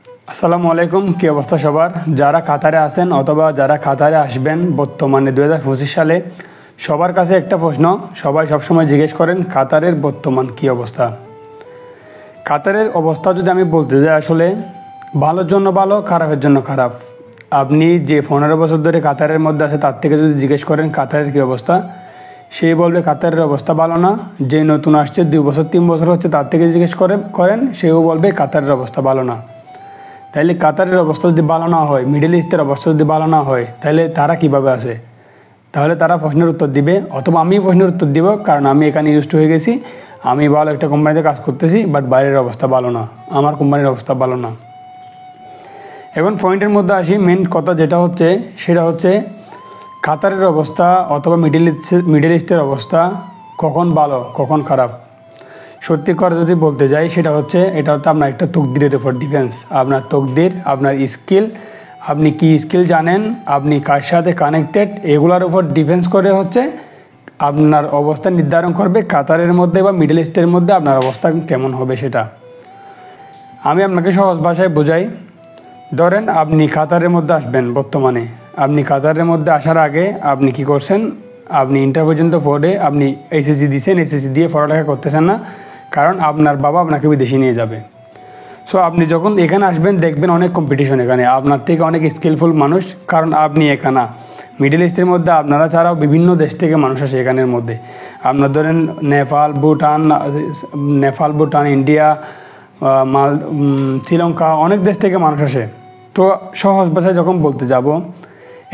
আসসালামু আলাইকুম। কী অবস্থা সবার? যারা কাতারে আছেন অথবা যারা কাতারে আসবেন বর্তমানে 2025 সালে, সবার কাছে একটা প্রশ্ন সবাই সবসময় জিজ্ঞেস করেন, কাতারের বর্তমান কী অবস্থা। কাতারের অবস্থা যদি আমি বলতে যাই, আসলে ভালোর জন্য ভালো, খারাপের জন্য খারাপ। আপনি যে 15 বছর ধরে কাতারের মধ্যে আছে তার থেকে যদি জিজ্ঞেস করেন কাতারের কী অবস্থা, সে বলবে কাতারের অবস্থা ভালো না। যে নতুন আসছে 2 বছর 3 বছর হচ্ছে তার থেকে জিজ্ঞেস করেন সেও বলবে কাতারের অবস্থা ভালো না। তাইলে কাতারের অবস্থা যদি ভালো না হয়, মিডল ইস্টের অবস্থা যদি ভালো না হয়, তাহলে তারা কিভাবে আছে? তাহলে তারা প্রশ্নের উত্তর দিবে, অথবা আমি প্রশ্নের উত্তর দিব, কারণ আমি এখানে ইউজড হয়ে গেছি। আমি ভালো একটা কোম্পানিতে কাজ করতেছি, বাট বাইরের অবস্থা ভালো না, আমার কোম্পানির অবস্থা ভালো না। এখন পয়েন্টের মধ্যে আসি। মেন কথা যেটা হচ্ছে সেটা হচ্ছে কাতারের অবস্থা অথবা মিডল ইস্টের অবস্থা কখন ভালো কখন খারাপ। সত্যি করে যদি বলতে যাই, এটা হচ্ছে আপনার একটা তকদিরের উপর ডিফেন্স। আপনার তকদির, আপনার স্কিল, আপনি কি স্কিল জানেন, আপনি কার সাথে কানেক্টেড, এগুলোর উপর ডিফেন্স করে হচ্ছে আপনার অবস্থা নির্ধারণ করবে কাতারের মধ্যে বা মিডল ইস্টের মধ্যে আপনার অবস্থা কেমন হবে। সেটা আমি আপনাকে সহজ ভাষায় বোঝাই। ধরেন আপনি কাতারের মধ্যে আসবেন বর্তমানে। আপনি কাতারের মধ্যে আসার আগে আপনি কি করছেন? আপনি ইন্টার পর্যন্ত পড়ে আপনি এসএসসি দিয়েছেন, এসএসসি দিয়ে পড়ালেখা করতেছেন না, কারণ আপনার বাবা আপনাকে বিদেশে নিয়ে যাবে। সো আপনি যখন এখানে আসবেন দেখবেন অনেক কম্পিটিশন, এখানে আপনার থেকে অনেক স্কিলফুল মানুষ, কারণ আপনি এখানে মিডল ইস্টের মধ্যে আপনারা ছাড়াও বিভিন্ন দেশ থেকে মানুষ আসে এখানের মধ্যে। আপনার ধরেন নেপাল, ভুটান, ইন্ডিয়া, শ্রীলঙ্কা, অনেক দেশ থেকে মানুষ আসে। তো সহজ ভাষায় যখন বলতে যাব,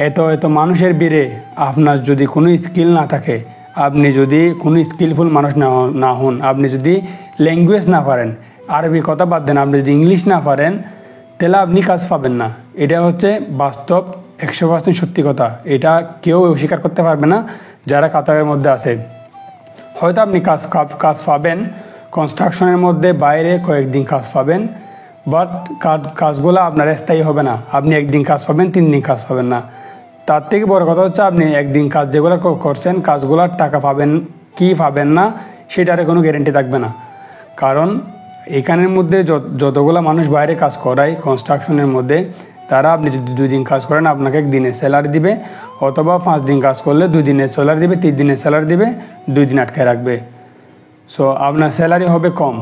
এত মানুষের ভিড়ে আপনার যদি কোনো স্কিল না থাকে, আপনি যদি কোনো স্কিলফুল মানুষ না হন, আপনি যদি ল্যাঙ্গুয়েজ না পারেন, আরবি কথা বাদ দেন, আপনি যদি ইংলিশ না পারেন, তাহলে আপনি কাজ পাবেন না। এটা হচ্ছে বাস্তব 100% সত্যি কথা। এটা কেউ অস্বীকার করতে পারবে না যারা কাতারের মধ্যে আছে। হয়তো আপনি কাজ পাবেন কনস্ট্রাকশনের মধ্যে, বাইরে কয়েকদিন কাজ পাবেন, বাট কাজগুলো আপনার স্থায়ী হবে না। আপনি একদিন কাজ পাবেন, 3 দিন কাজ পাবেন না। তার থেকে বড় কথা হচ্ছে আপনি একদিন কাজ যেগুলো করছেন, কাজগুলোর টাকা পাবেন কি পাবেন না সেটার কোনো গ্যারেন্টি থাকবে না। কারণ এখানের মধ্যে যতগুলো মানুষ বাইরে কাজ করায় কনস্ট্রাকশনের মধ্যে, তারা আপনি যদি 2 দিন কাজ করেন আপনাকে 1 দিনের স্যালারি দিবে, অথবা 5 দিন কাজ করলে 2 দিনের স্যালারি দিবে, 3 দিনের স্যালারি দিবে, 2 দিন আটকে রাখবে। সো আপনার স্যালারি হবে কম।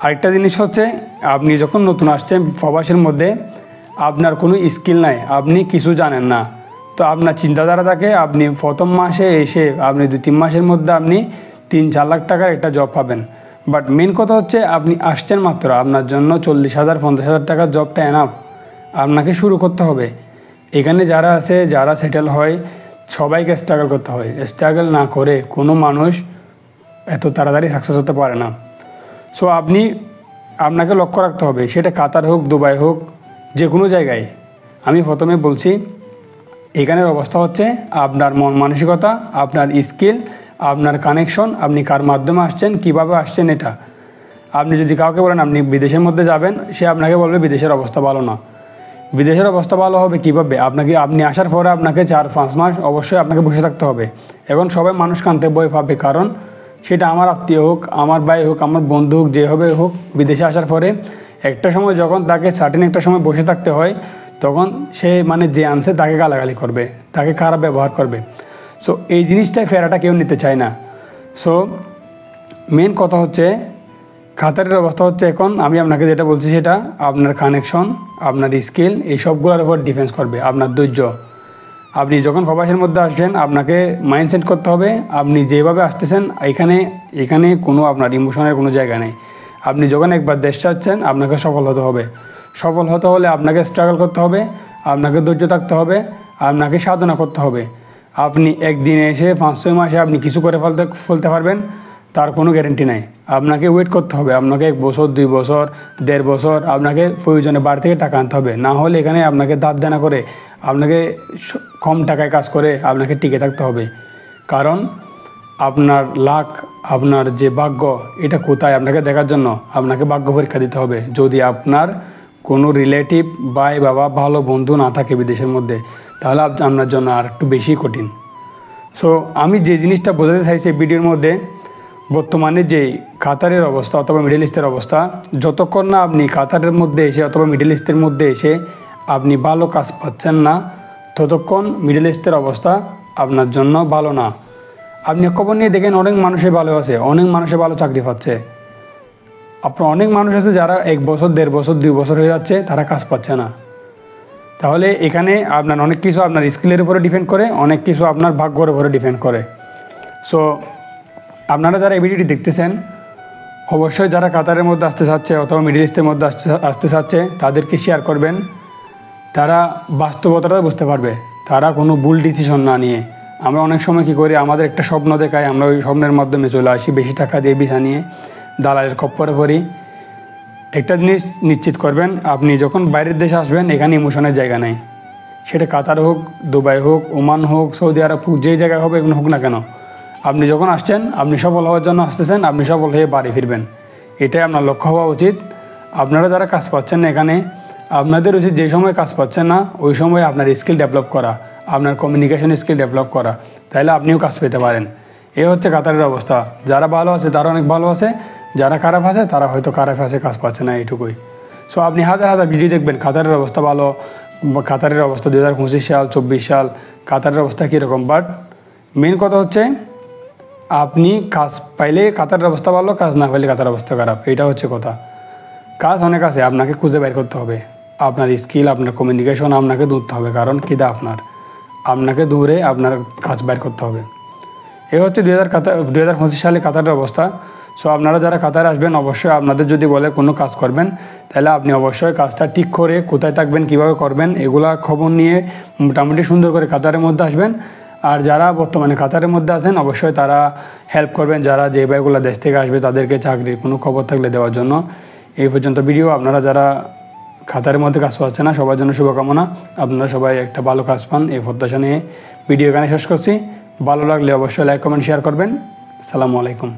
আরেকটা জিনিস হচ্ছে, আপনি যখন নতুন আসছেন প্রবাসের মধ্যে, আপনার কোনো স্কিল নাই, আপনি কিছু জানেন না, তো আপনার চিন্তাধারা থাকে আপনি প্রথম মাসে এসে আপনি 2-3 মাসের মধ্যে আপনি 3-4 লাখ টাকার একটা জব পাবেন। বাট মেন কথা হচ্ছে আপনি আসছেন মাত্র, আপনার জন্য 40,000-50,000 টাকার জবটা এনাফ। আপনাকে শুরু করতে হবে। এখানে যারা আছে, যারা সেটেল হয়, সবাইকে স্ট্রাগল করতে হয়। স্ট্রাগল না করে কোনো মানুষ এত তাড়াতাড়ি সাকসেস হতে পারে না। সো আপনাকে লক্ষ্য রাখতে হবে, সেটা কাতার হোক, দুবাই হোক, যে কোনো জায়গায়। আমি প্রথমে বলছি, এখানের অবস্থা হচ্ছে আপনার মন মানসিকতা, আপনার স্কিল, আপনার কানেকশন, আপনি কার মাধ্যমে আসছেন, কিভাবে আসছেন। এটা আপনি যদি কাউকে বলেন আপনি বিদেশের মধ্যে যাবেন, সে আপনাকে বলবে বিদেশের অবস্থা ভালো না। বিদেশের অবস্থা ভালো হবে কীভাবে? আপনি আসার পরে আপনাকে 4-5 মাস অবশ্যই আপনাকে বসে থাকতে হবে। এখন সবাই মানুষ কানতে ভয় পাবে, কারণ সেটা আমার আত্মীয় হোক, আমার ভাই হোক, আমার বন্ধু হোক, যেভাবে হোক, বিদেশে আসার পরে একটা সময় যখন তাকে সার্টেন একটা সময় বসে থাকতে হয়, তখন সে যে আনছে তাকে গালাগালি করবে, তাকে খারাপ ব্যবহার করবে। সো এই জিনিসটাই ফেরাটা কেউ নিতে চায় না। সো মেন কথা হচ্ছে কাতারের অবস্থা হচ্ছে, এখন আমি আপনাকে যেটা বলছি সেটা আপনার কানেকশন, আপনার স্কিল, এই সবগুলোর উপর ডিফেন্স করবে। আপনার ধৈর্য। আপনি যখন প্রবাসের মধ্যে আসবেন আপনাকে মাইন্ডসেট করতে হবে আপনি যেভাবে আসতেছেন, এখানে কোনো আপনার ইমোশনের কোনো জায়গা নেই। আপনি যখন একবার দেশ চাচ্ছেন আপনাকে সফল হতে হবে। সফল হতে হলে আপনাকে স্ট্রাগল করতে হবে, আপনাকে ধৈর্য থাকতে হবে, আপনাকে সাধনা করতে হবে। আপনি একদিনে এসে 5-6 মাসে আপনি কিছু করে ফেলতে পারবেন তার কোনো গ্যারেন্টি নাই। আপনাকে ওয়েট করতে হবে, আপনাকে 1 বছর, 2 বছর, 1.5 বছর আপনাকে প্রয়োজনে বাড়ি থেকে টাকা আনতে হবে। না হলে এখানে আপনাকে দাঁত দেনা করে, আপনাকে কম টাকায় কাজ করে আপনাকে টিকে থাকতে হবে। কারণ আপনার লাক, আপনার যে ভাগ্য, এটা কোথায় আপনাকে দেখার জন্য আপনাকে ভাগ্য পরীক্ষা দিতে হবে। যদি আপনার কোনো রিলেটিভ, ভাই, বাবা, ভালো বন্ধু না থাকে বিদেশের মধ্যে, তাহলে আপনার জন্য আর একটু বেশি কঠিন। সো আমি যে জিনিসটা বোঝাতে চাইছি ভিডিওর মধ্যে, বর্তমানে যে কাতারের অবস্থা অথবা মিডল ইস্টের অবস্থা, যতক্ষণ না আপনি কাতারের মধ্যে এসে অথবা মিডল ইস্টের মধ্যে এসে আপনি ভালো কাজ পাচ্ছেন না, ততক্ষণ মিডল ইস্টের অবস্থা আপনার জন্য ভালো না। আপনি খবর নিয়ে দেখেন, অনেক মানুষই ভালো আছে, অনেক মানুষে ভালো চাকরি পাচ্ছে। আপনার অনেক মানুষ আছে যারা 1 বছর 1.5 বছর 2 বছর হয়ে যাচ্ছে, তারা কাজ পাচ্ছে না। তাহলে এখানে আপনার অনেক কিছু আপনার স্কিলের উপরে ডিপেন্ড করে, অনেক কিছু আপনার ভাগ্যের উপরে ডিপেন্ড করে। সো আপনারা যারা এই ভিডিওটি দেখতেছেন, অবশ্যই যারা কাতারের মধ্যে আসতে চাচ্ছে অথবা মিডল ইস্টের মধ্যে আসতে চাচ্ছে, তাদেরকে শেয়ার করবেন। তারা বাস্তবতাটা বুঝতে পারবে, তারা কোনো ভুল ডিসিশন না নিয়ে। আমরা অনেক সময় কী করি, আমাদের একটা স্বপ্ন দেখাই, আমরা ওই স্বপ্নের মাধ্যমে চলে আসি, বেশি টাকা দিয়ে ভিসা নিয়ে দালালের খপ্পরে পড়ি। একটা জিনিস নিশ্চিত করবেন, আপনি যখন বাইরের দেশে আসবেন, এখানে ইমোশনের জায়গা নেই। সেটা কাতার হোক, দুবাই হোক, ওমান হোক, সৌদি আরব হোক, যেই জায়গায় হবে এগুলো হোক না কেন, আপনি যখন আসছেন, আপনি সফল হওয়ার জন্য আসতেছেন, আপনি সফল হয়ে বাড়ি ফিরবেন, এটাই আপনার লক্ষ্য হওয়া উচিত। আপনারা যারা কাজ পাচ্ছেন না এখানে, আপনাদের উচিত যে সময় কাজ পাচ্ছেন না ওই সময় আপনার স্কিল ডেভেলপ করা, আপনার কমিউনিকেশন স্কিল ডেভেলপ করা, তাহলে আপনিও কাজ পেতে পারেন। এই হচ্ছে কাতারের অবস্থা। যারা ভালো আছে তারা অনেক ভালো আছে, যারা খারাপ আছে তারা হয়তো খারাপ আছে, কাজ পাচ্ছে না, এইটুকুই। সো আপনি হাজার হাজার ভিডিও দেখবেন কাতারের অবস্থা ভালো, কাতারের অবস্থা 2025 সাল 24 সাল কাতারের অবস্থা কীরকম। বাট মেন কথা হচ্ছে, আপনি কাজ পাইলে কাতারের অবস্থা ভালো, কাজ না পাইলে কাতারের অবস্থা খারাপ, এটা হচ্ছে কথা। কাজ অনেক আছে, আপনাকে খুঁজে বের করতে হবে। আপনার স্কিল, আপনার কমিউনিকেশন আপনাকে ধরতে হবে, কারণ খিদা আপনাকে দূরে আপনার কাজ বের করতে হবে। এই হচ্ছে 2025 সালে কাতারের অবস্থা। সো আপনারা যারা কাতারে আসবেন, অবশ্যই আপনাদের যদি বলে কোনো কাজ করবেন, তাহলে আপনি অবশ্যই কাজটা ঠিক করে কোথায় থাকবেন, কিভাবে করবেন, এগুলা খবর নিয়ে মোটামুটি সুন্দর করে কাতারের মধ্যে আসবেন। আর যারা বর্তমানে কাতারের মধ্যে আছেন, অবশ্যই তারা হেল্প করবেন, যারা যে ভাইগুলো দেশ থেকে আসবে তাদেরকে চাকরির কোনো খবর থাকলে দেওয়ার জন্য। এই পর্যন্ত ভিডিও। আপনারা যারা কাতারের মধ্যে কাজ পাচ্ছে না, সবার জন্য শুভকামনা। আপনারা সবাই একটা ভালো কাজ পান, এই প্রত্যাশা নিয়ে ভিডিও এখানে শেষ করছি। ভালো লাগলে অবশ্যই লাইক, কমেন্ট, শেয়ার করবেন। আসসালামু আলাইকুম।